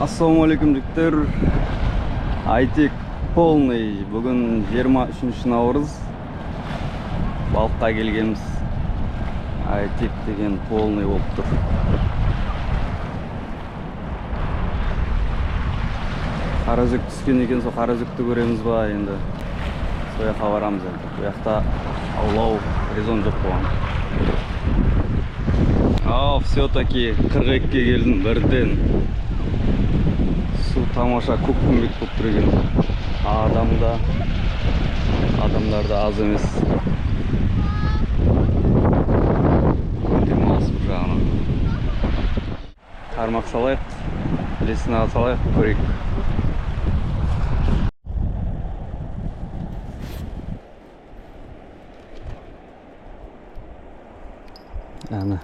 Ассалаумалейкум жігіттер. Айтек полный. Бүгін 23 наурыз. Балыққа келгенбіз. Айтек деген полный болып тұр. Қаражүк түскен екен, сол қаражүкті көреміз ба енді. Сол жаққа барамыз енді. Бұл жақта аулау резон жоқ болған. Все-таки 42-ге келдім бірден. Су тамаша көкпеңбек болып тұр екен. Адамдар да аз емес. Демалыс бір жағынан. Қармақ салайық, лесінаға салайық, көрейік. Әні.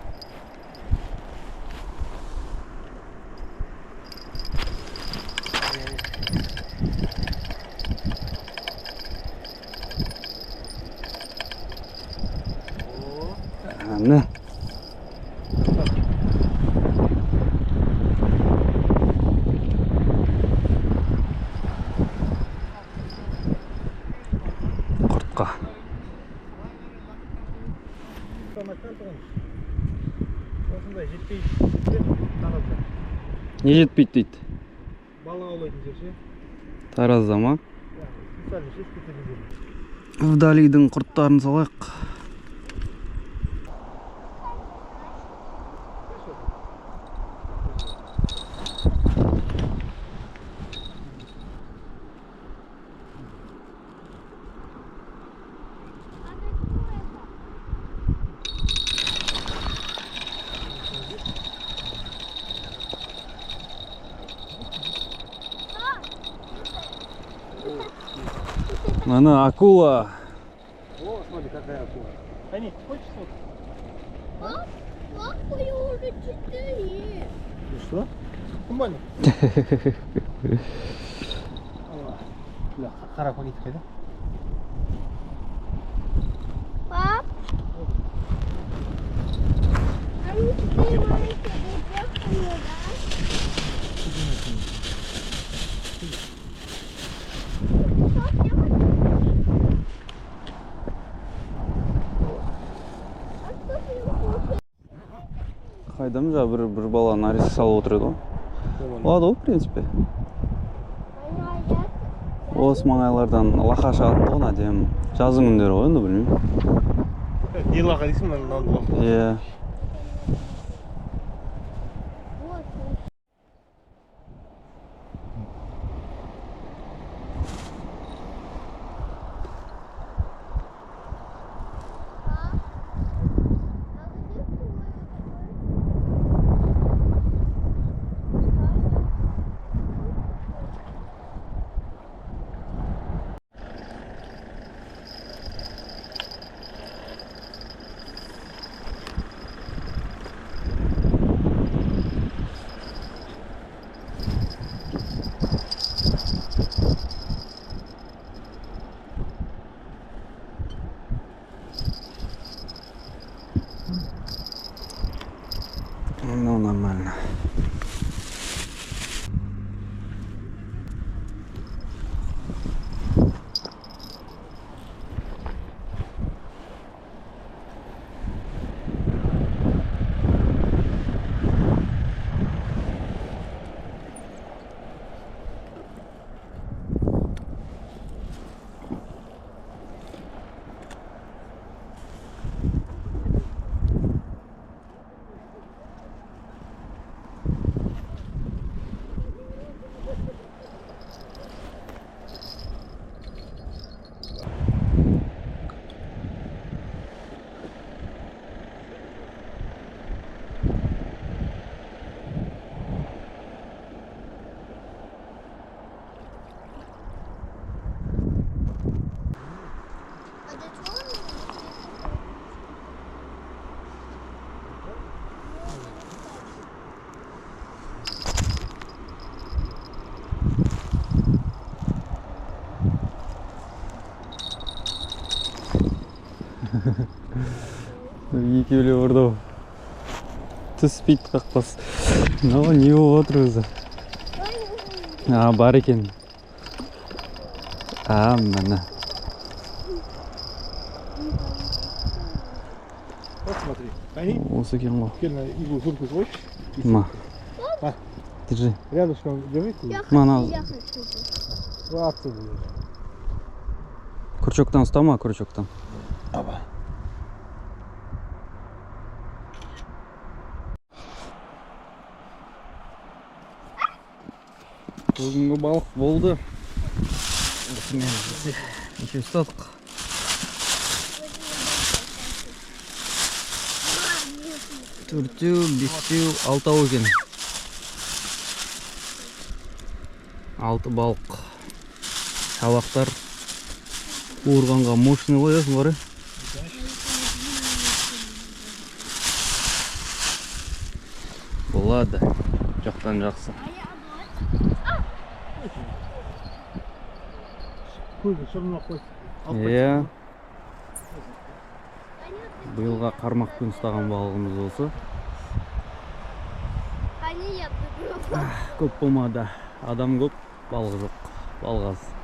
Әні. Құртқа. Не жетпейді дейді? Балық аулайтын жерше. Таразда ма? Вдалидің құрттарын салайық. Она акула. О, смотри, какая акула. Ани, хочешь вот? Папа, я уже 4. Ну что? Нормально. Бля, қара пакетик қайда? Пап, они такие маленькие, да? Қайдам жа бір бала нарезка салып отыр еді ғой. Болады ғой, в принципе. Осы маңайлардан лақа шығатын ғой, әдемі. Жазың күндері ғой, енді білмеймін. Не лақа дейсің, мынаны лақа? Иә. Ну, нормально. Екеулі ұрды. Түспейді қақпас. Мынау не болып отыр өзі? Бар екен. Міне. Вот смотри. Они Осы екен ғой. на иглу сумку свой. Ма. А. Держи. Рядышком держи. Я Мана. хочу, я хочу. Вот отсюда. Крючоктан ұстама, крючоктан. Аба. Бүгінгі балық болды. Осымен неше ұстадық. Төртеу, бестеу, алтау екен. 6 балық. Шабақтар қуырғанға мощный қоясың бары. Болады. Жақтан жақсы. Көзі шырынақ қой. Иә. Биылға қармақпен ұстаған балығымыз осы. Они я буду. Көп болмады. Адам көп, балық жоқ. Балық аз.